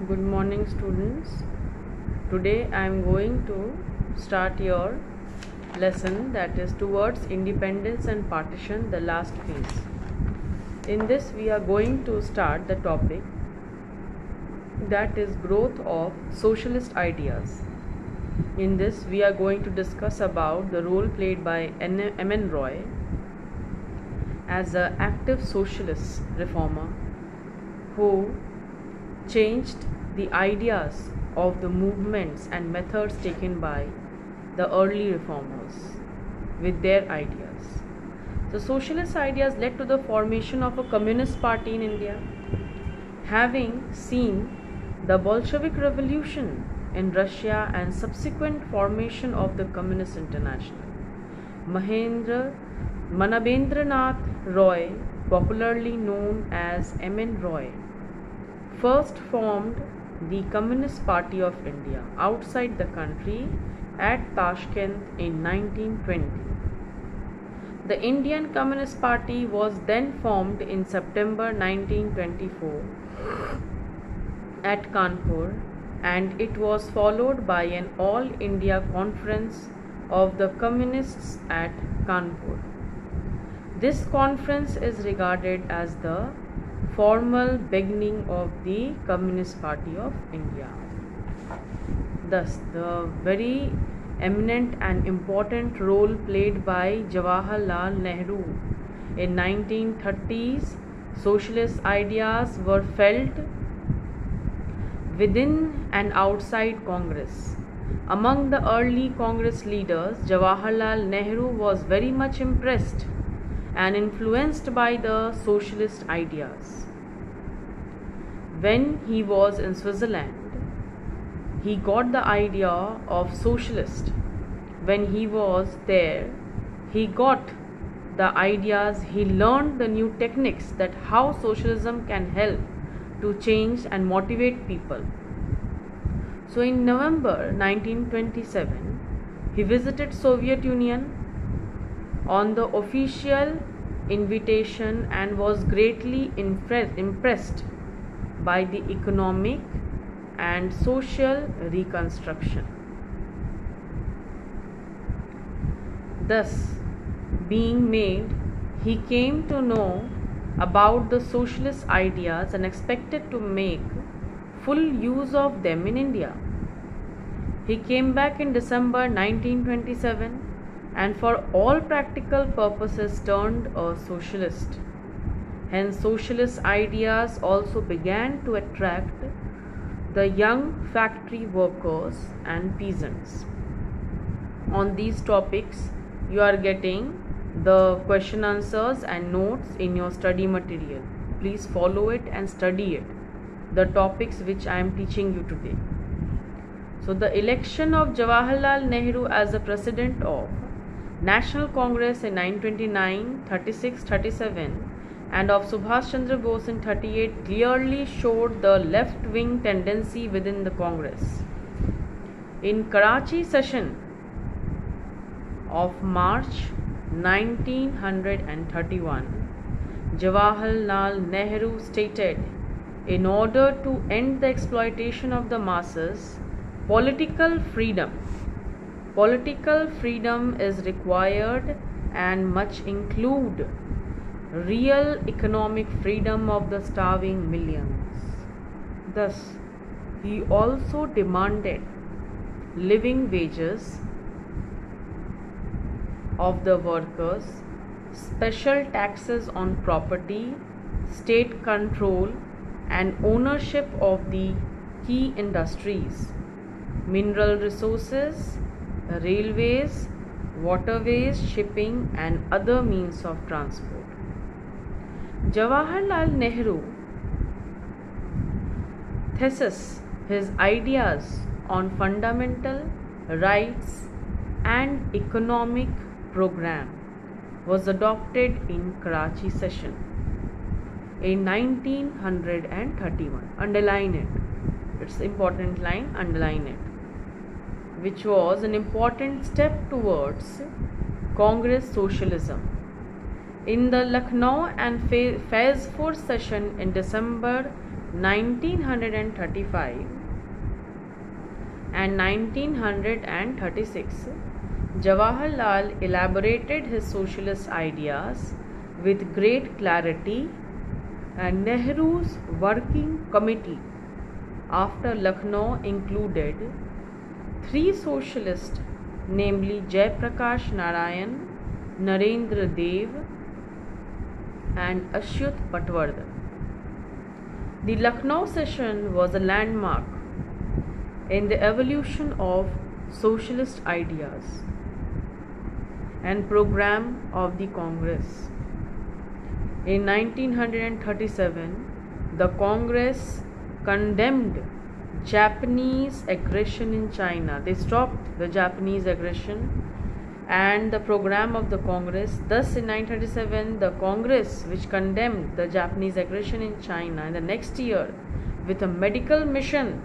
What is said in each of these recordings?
Good morning, students. Today I am going to start your lesson, that is towards independence and partition, the last phase. In this we are going to start the topic, that is growth of socialist ideas. In this we are going to discuss about the role played by M.N. Roy as an active socialist reformer who changed the ideas of the movements and methods taken by the early reformers with their ideas. The socialist ideas led to the formation of a communist party in India. Having seen the Bolshevik Revolution in Russia and subsequent formation of the Communist International, Manabendranath Roy, popularly known as M.N. Roy, first formed the Communist Party of India outside the country at Tashkent in 1920. The Indian Communist Party was then formed in September 1924 at Kanpur, and it was followed by an All India Conference of the Communists at Kanpur. This conference is regarded as the formal beginning of the Communist Party of India. Thus, the very eminent and important role played by Jawaharlal Nehru in 1930s, socialist ideas were felt within and outside Congress. Among the early Congress leaders, Jawaharlal Nehru was very much impressed and influenced by the socialist ideas. When he was in Switzerland, he got the idea of socialist. When he was there, he got the ideas, he learned the new techniques that how socialism can help to change and motivate people. So in November 1927, he visited Soviet Union on the official invitation and was greatly impressed by the economic and social reconstruction. Thus, being made, he came to know about the socialist ideas and expected to make full use of them in India. He came back in December 1927 and for all practical purposes turned a socialist. Hence, socialist ideas also began to attract the young factory workers and peasants. On these topics, you are getting the question answers and notes in your study material. Please follow it and study it, the topics which I am teaching you today. So, the election of Jawaharlal Nehru as the president of National Congress in 1929, 36, 37 and of Subhash Chandra Bose in 38 clearly showed the left-wing tendency within the Congress. In Karachi session of March 1931, Jawaharlal Nehru stated, in order to end the exploitation of the masses, political freedom is required and must include real economic freedom of the starving millions. Thus, he also demanded living wages of the workers, special taxes on property, state control and ownership of the key industries, mineral resources, railways, waterways, shipping and other means of transport. Jawaharlal Nehru thesis, his ideas on fundamental rights and economic program was adopted in Karachi session in 1931. Underline it. It's an important line, underline it. Which was an important step towards Congress socialism. In the Lucknow and Phase 4 session in December 1935 and 1936, Jawaharlal elaborated his socialist ideas with great clarity, and Nehru's working committee after Lucknow included three socialists, namely Jayaprakash Narayan, Narendra Dev, and Achyut Patwardhan. The Lucknow session was a landmark in the evolution of socialist ideas and program of the Congress. In 1937, the Congress condemned Japanese aggression in China. They stopped the Japanese aggression and the program of the Congress. Thus, in 1937, the Congress, which condemned the Japanese aggression in China, in the next year, with a medical mission,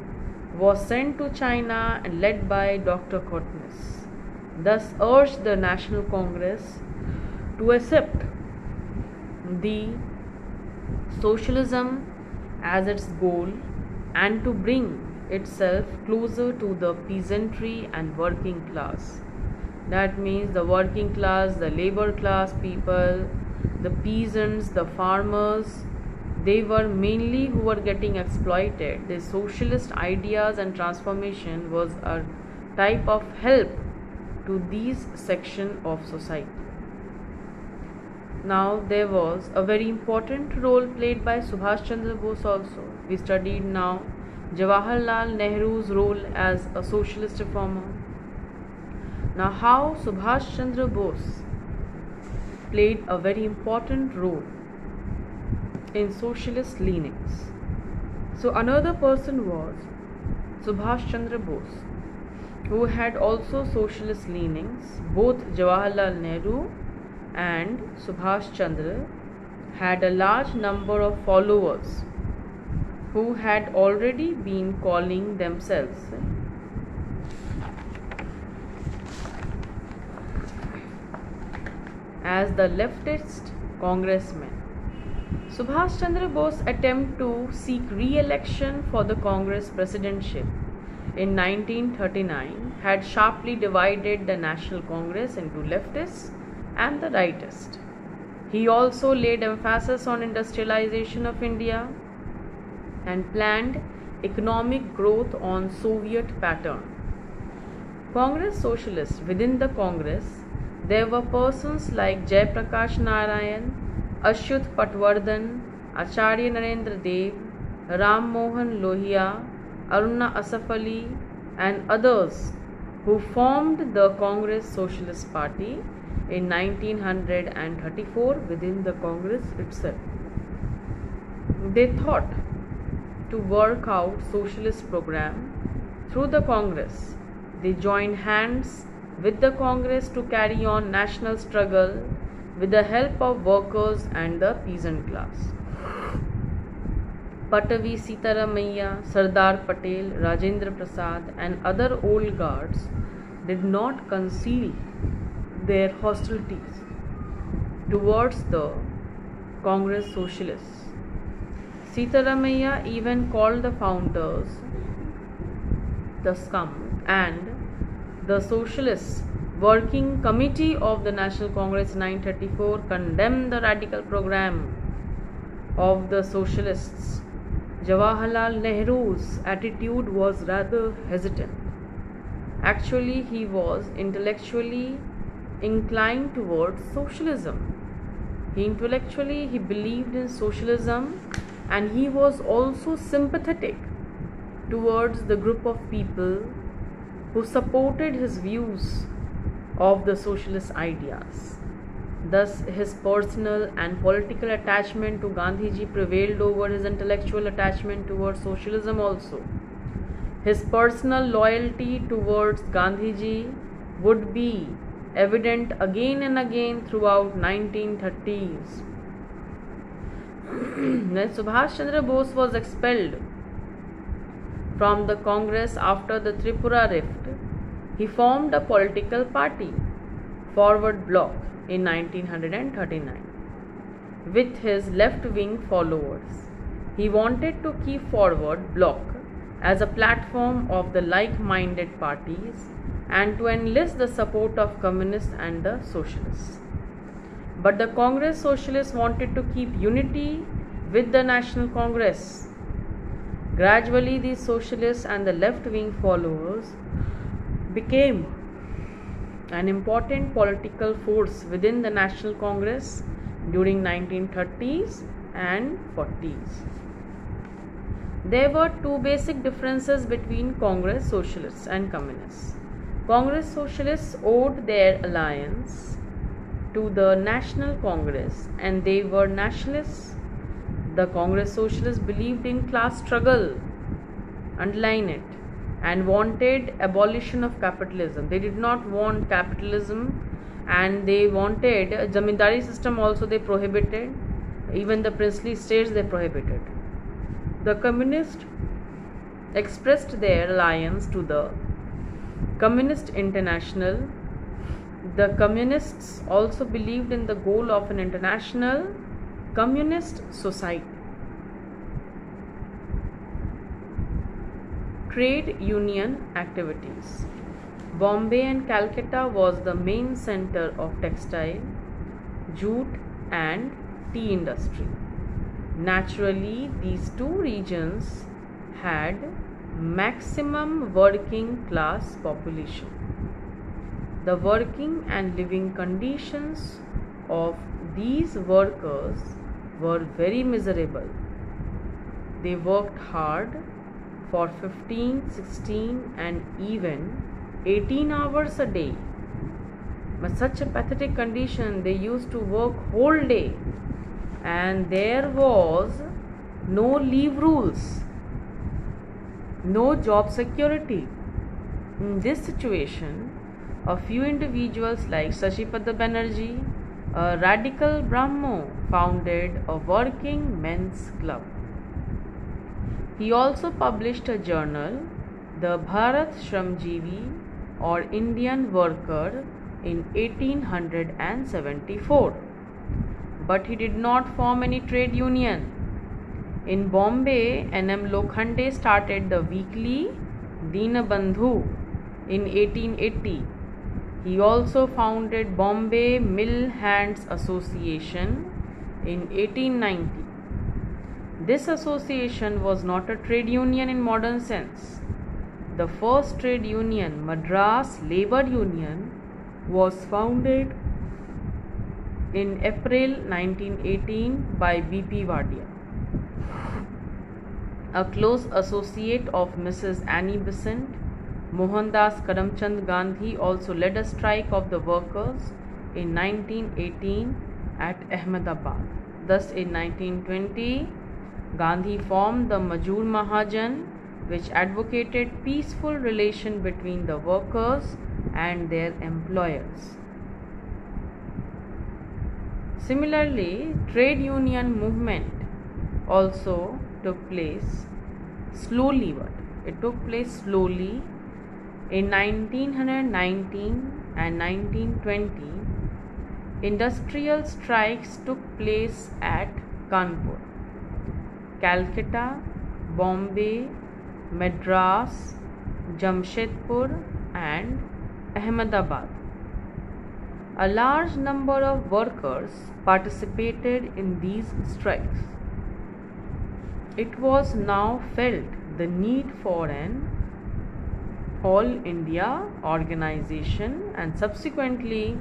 was sent to China and led by Dr. Cortines. Thus, urged the National Congress to accept the socialism as its goal and to bring itself closer to the peasantry and working class. That means the working class, the labor class people, the peasants, the farmers, they were mainly who were getting exploited. The socialist ideas and transformation was a type of help to these section of society. Now there was a very important role played by Subhash Chandra Bose also. We studied now Jawaharlal Nehru's role as a socialist reformer. Now how Subhash Chandra Bose played a very important role in socialist leanings. So another person was Subhash Chandra Bose, who had also socialist leanings. Both Jawaharlal Nehru and Subhash Chandra had a large number of followers who had already been calling themselves as the leftist congressmen. Subhash Chandra Bose's attempt to seek re-election for the Congress presidency in 1939 had sharply divided the National Congress into leftists and the rightists. He also laid emphasis on industrialization of India and planned economic growth on Soviet pattern. Congress socialists within the Congress, there were persons like Jayaprakash Narayan, Achyut Patwardhan, Acharya Narendra Dev, Ram Mohan Lohia, Aruna Asaf Ali, and others who formed the Congress Socialist Party in 1934 within the Congress itself. They thought to work out socialist program through the Congress. They joined hands with the Congress to carry on national struggle with the help of workers and the peasant class. Patavi Sitaramaiah, Sardar Patel, Rajendra Prasad, and other old guards did not conceal their hostilities towards the Congress socialists. Sitaramaiah even called the founders the scum, and the Socialist Working Committee of the National Congress in 1934 condemned the radical program of the socialists. Jawaharlal Nehru's attitude was rather hesitant. Actually, he was intellectually inclined towards socialism. He believed in socialism, and he was also sympathetic towards the group of people who supported his views of the socialist ideas. Thus, his personal and political attachment to Gandhiji prevailed over his intellectual attachment towards socialism also. His personal loyalty towards Gandhiji would be evident again and again throughout 1930s. When Subhash Chandra Bose was expelled from the Congress after the Tripura rift, he formed a political party, Forward Bloc, in 1939 with his left-wing followers. He wanted to keep forward bloc as a platform of the like-minded parties and to enlist the support of communists and the socialists. But the Congress Socialists wanted to keep unity with the National Congress. Gradually, these socialists and the left-wing followers became an important political force within the National Congress during 1930s and 40s. There were two basic differences between Congress Socialists and Communists. Congress Socialists owed their alliance to the National Congress and they were nationalists. The Congress Socialists believed in class struggle, underline it, and wanted abolition of capitalism. They did not want capitalism and they wanted a zamindari system also they prohibited. Even the princely states they prohibited. The communists expressed their alliance to the Communist International. The communists also believed in the goal of an international communist society. Trade union activities. Bombay and Calcutta was the main center of textile, jute and tea industry. Naturally, these two regions had maximum working class population. The working and living conditions of these workers were very miserable. They worked hard for 15, 16 and even 18 hours a day. But such a pathetic condition, they used to work whole day and there was no leave rules, no job security. In this situation, a few individuals like Sasipada Banerjee, a radical Brahmo, founded a working men's club. He also published a journal, the Bharat Shramjeevi or Indian Worker, in 1874. But he did not form any trade union. In Bombay, N.M. Lokhande started the weekly Dinabandhu in 1880. He also founded Bombay Mill Hands Association in 1890. This association was not a trade union in modern sense. The first trade union, Madras Labour Union, was founded in April 1918 by B.P. Wadia, a close associate of Mrs. Annie Besant. Mohandas Karamchand Gandhi also led a strike of the workers in 1918 at Ahmedabad. Thus, in 1920, Gandhi formed the Majur Mahajan, which advocated peaceful relation between the workers and their employers. Similarly, trade union movement also took place slowly, it took place slowly. In 1919 and 1920, industrial strikes took place at Kanpur, Calcutta, Bombay, Madras, Jamshedpur and Ahmedabad. A large number of workers participated in these strikes. It was now felt the need for an All India organization and subsequently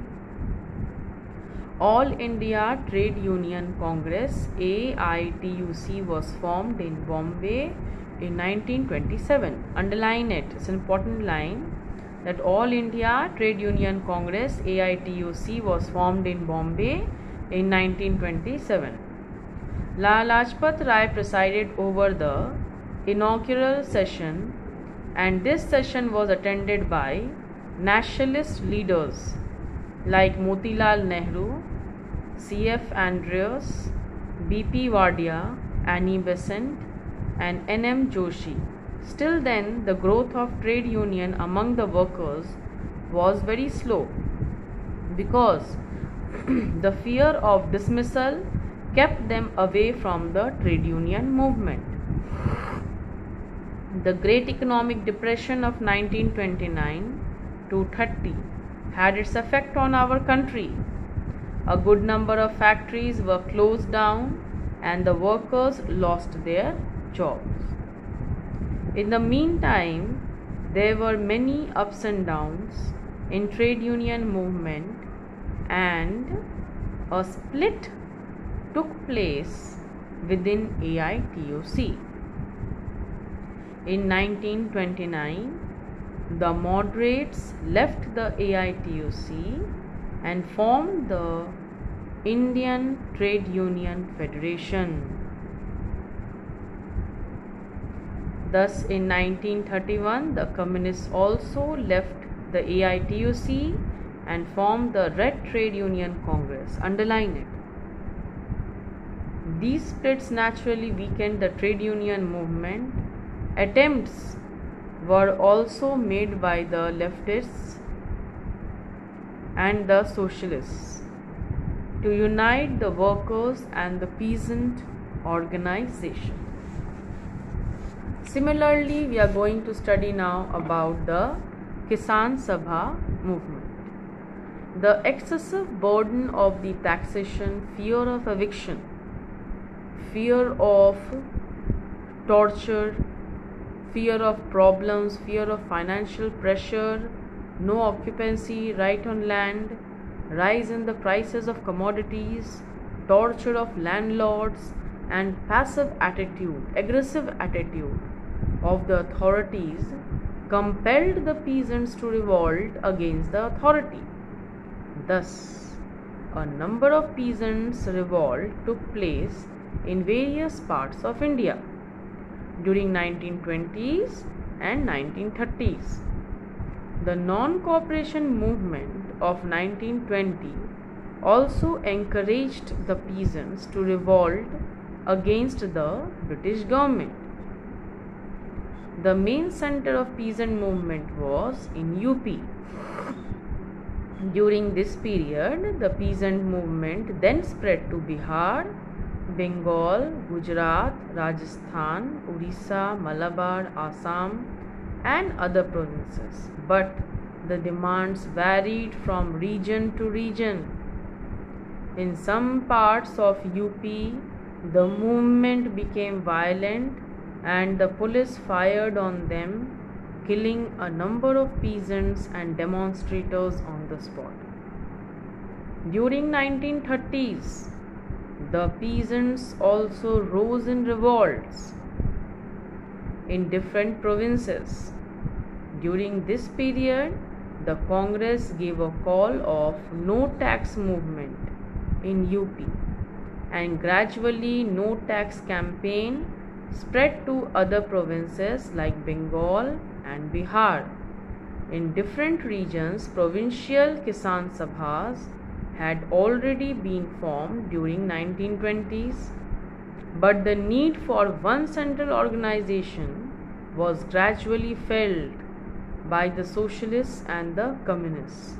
All India Trade Union Congress AITUC was formed in Bombay in 1927. Underline it, it's an important line, that All India Trade Union Congress AITUC was formed in Bombay in 1927. Lala Lajpat Rai presided over the inaugural session, and this session was attended by nationalist leaders like Motilal Nehru, C.F. Andrews, B.P. Wadia, Annie Besant and N.M. Joshi. Still then, the growth of trade union among the workers was very slow because the fear of dismissal, kept them away from the trade union movement. The Great Economic Depression of 1929 to 30 had its effect on our country. A good number of factories were closed down and the workers lost their jobs. In the meantime, there were many ups and downs in trade union movement, and a split took place within AITUC. In 1929, the moderates left the AITUC and formed the Indian Trade Union Federation. Thus, in 1931, the communists also left the AITUC and formed the Red Trade Union Congress. Underline it. These splits naturally weakened the trade union movement. Attempts were also made by the leftists and the socialists to unite the workers and the peasant organization. Similarly, we are going to study now about the Kisan Sabha movement. The excessive burden of the taxation, fear of eviction, fear of torture, fear of problems, fear of financial pressure, no occupancy right on land, rise in the prices of commodities, torture of landlords, and passive attitude, aggressive attitude of the authorities compelled the peasants to revolt against the authority. Thus, a number of peasants' revolt took place in various parts of India during 1920s and 1930s. The non-cooperation movement of 1920 also encouraged the peasants to revolt against the British government. The main center of peasant movement was in UP. During this period, the peasant movement then spread to Bihar, Bengal, Gujarat, Rajasthan, Orissa, Malabar, Assam, and other provinces. But the demands varied from region to region. In some parts of UP, the movement became violent and the police fired on them, killing a number of peasants and demonstrators on the spot. During 1930s, the peasants also rose in revolts in different provinces. During this period, the Congress gave a call of no tax movement in UP, and gradually no tax campaign spread to other provinces like Bengal and Bihar. In different regions, provincial Kisan Sabhas had already been formed during 1920s, but the need for one central organization was gradually felt by the socialists and the communists.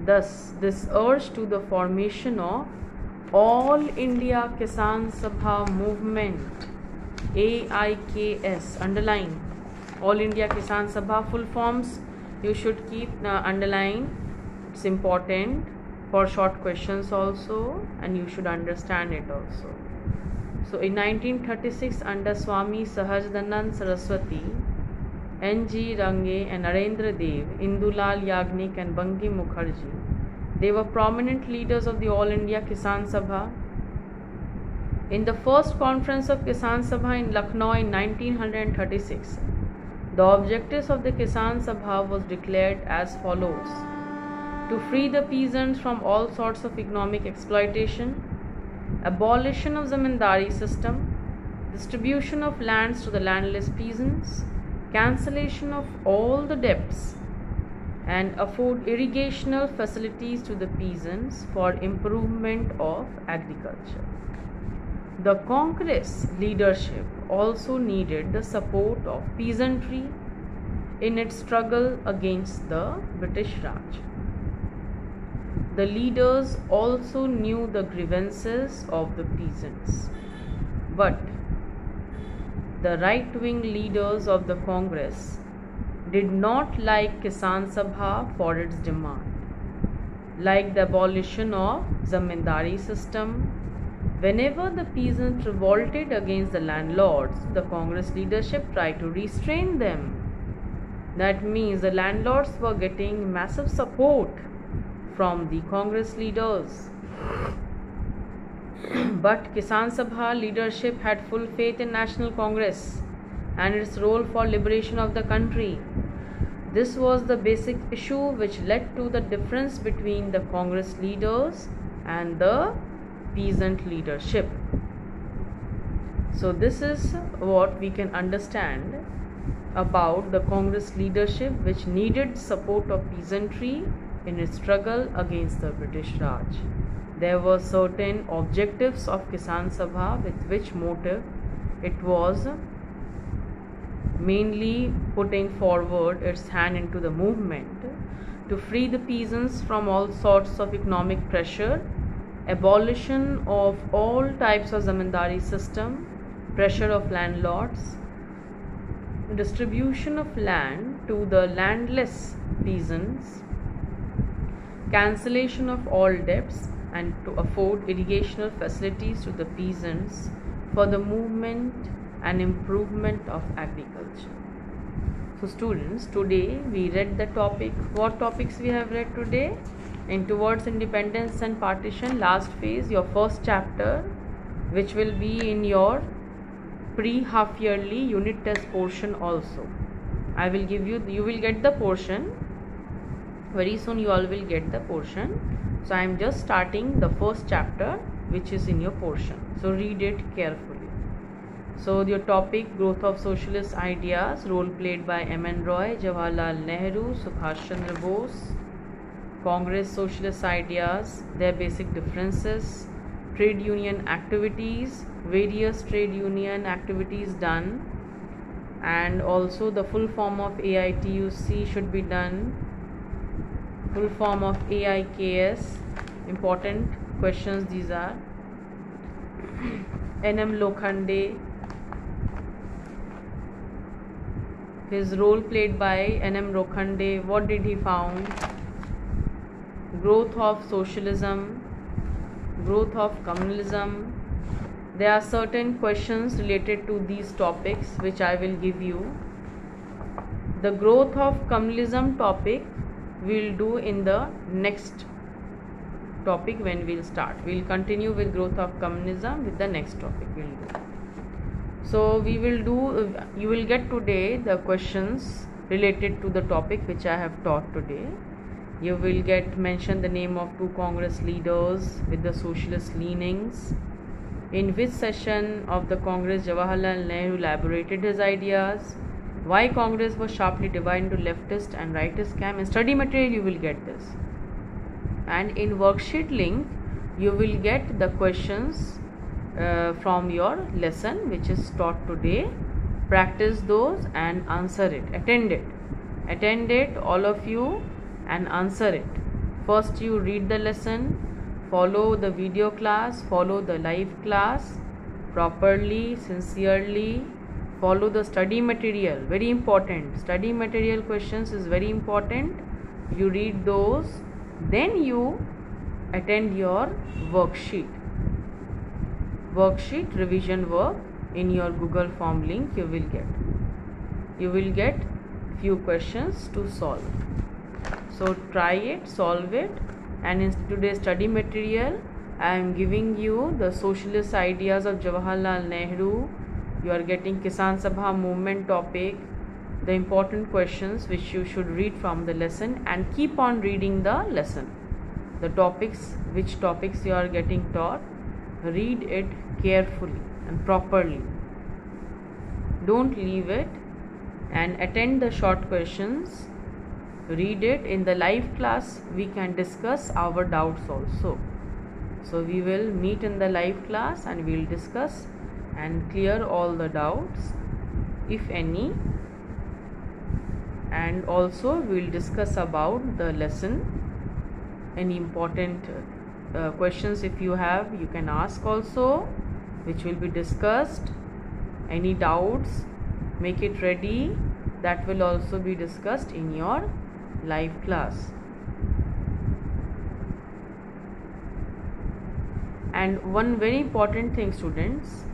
Thus, this urge to the formation of All India Kisan Sabha movement, AIKS, underline. All India Kisan Sabha full forms you should keep underline. It's important for short questions also, and you should understand it also. So in 1936, under Swami Sahajdanand Saraswati, N.G. Range and Narendra Dev, Indulal Yagnik and Bankim Mukherjee, they were prominent leaders of the All India Kisan Sabha. In the first conference of Kisan Sabha in Lucknow in 1936, the objectives of the Kisan Sabha was declared as follows: to free the peasants from all sorts of economic exploitation, abolition of zamindari system, distribution of lands to the landless peasants, cancellation of all the debts, and afford irrigational facilities to the peasants for improvement of agriculture. The Congress leadership also needed the support of peasantry in its struggle against the British Raj. the leaders also knew the grievances of the peasants. But the right-wing leaders of the Congress did not like Kisan Sabha for its demand, like the abolition of zamindari system. Whenever the peasants revolted against the landlords, the Congress leadership tried to restrain them. That means the landlords were getting massive support from the Congress leaders. But Kisan Sabha leadership had full faith in National Congress and its role for liberation of the country. This was the basic issue which led to the difference between the Congress leaders and the peasant leadership. So this is what we can understand about the Congress leadership, which needed support of peasantry in its struggle against the British Raj. There were certain objectives of Kisan Sabha, with which motive it was mainly putting forward its hand into the movement to free the peasants from all sorts of economic pressure, abolition of all types of zamindari system, pressure of landlords, distribution of land to the landless peasants, cancellation of all debts, and to afford irrigational facilities to the peasants for the movement and improvement of agriculture. So students, today we read the topic. What topics we have read today? In Towards Independence and Partition, last phase, your first chapter, which will be in your pre-half yearly unit test portion also. I will give you, you will get the portion very soon. You all will get the portion. So I am just starting the first chapter which is in your portion. So read it carefully. So your topic, growth of socialist ideas, role played by M.N. Roy, Jawaharlal Nehru, Subhash Chandra Bose, Congress socialist ideas, their basic differences, trade union activities, various trade union activities done, and also the full form of AITUC should be done, full form of AIKS, important questions these are. N.M. Lokhande, his role played by N.M. Lokhande, what did he found? Growth of socialism, growth of communalism. There are certain questions related to these topics which I will give you. The growth of communalism topic we will do in the next topic when we will start. We will continue with growth of communism with the next topic we will do. So we will do, you will get today the questions related to the topic which I have taught today. You will get mentioned the name of 2 Congress leaders with the socialist leanings, in which session of the Congress Jawaharlal Nehru elaborated his ideas, why Congress was sharply divided into leftist and rightist camp. In study material you will get this, and in worksheet link you will get the questions from your lesson which is taught today. Practice those and answer it. Attend it all of you and answer it. First you read the lesson, follow the video class, follow the live class properly, sincerely, follow the study material, very important. Study material questions is very important. You read those, then you attend your worksheet revision work in your Google form link. You will get few questions to solve. So try it, solve it. And in today's study material I am giving you the socialist ideas of Jawaharlal Nehru. You are getting Kisan Sabha movement topic, the important questions which you should read from the lesson, and keep on reading the lesson. The topics, which topics you are getting taught, read it carefully and properly. Don't leave it, and attend the short questions. Read it. In the live class we can discuss our doubts also. So we will meet in the live class and we will discuss and clear all the doubts if any, and also we will discuss about the lesson any important questions if you have, you can ask also, which will be discussed. Any doubts, make it ready, that will also be discussed in your live class. And one very important thing, students,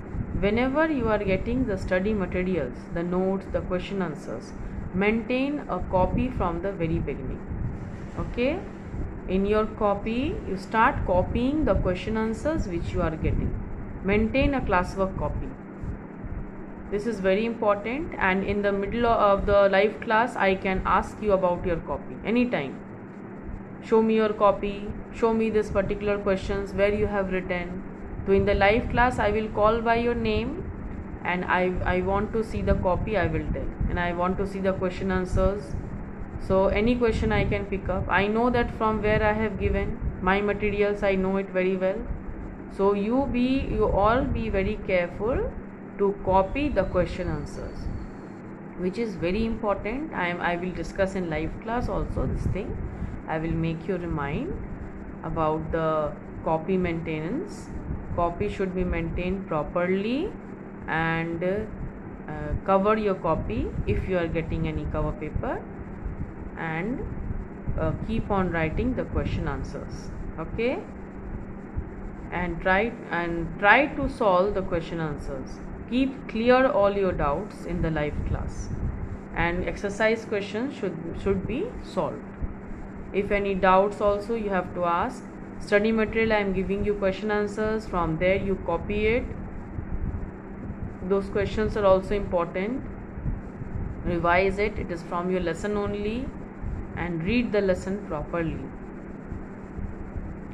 whenever you are getting the study materials, the notes, the question answers, maintain a copy from the very beginning. Okay, in your copy you start copying the question answers which you are getting. Maintain a classwork copy. This is very important, and in the middle of the live class I can ask you about your copy anytime. Show me your copy, show me this particular questions where you have written. So in the live class I will call by your name, and I want to see the copy, I will tell, and I want to see the question answers. So any question I can pick up. I know that from where I have given my materials, I know it very well. So you all be very careful to copy the question answers, which is very important. I will discuss in live class also this thing. I will make you remind about the copy maintenance. Copy should be maintained properly, and cover your copy if you are getting any cover paper, and keep on writing the question answers. Okay, and try to solve the question answers. Keep clear all your doubts in the live class, and exercise questions should be solved. If any doubts also you have to ask. Study material I am giving you question answers, from there you copy it. Those questions are also important. Revise it, it is from your lesson only, and read the lesson properly.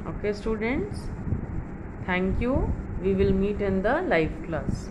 Okay students, thank you. We will meet in the live class.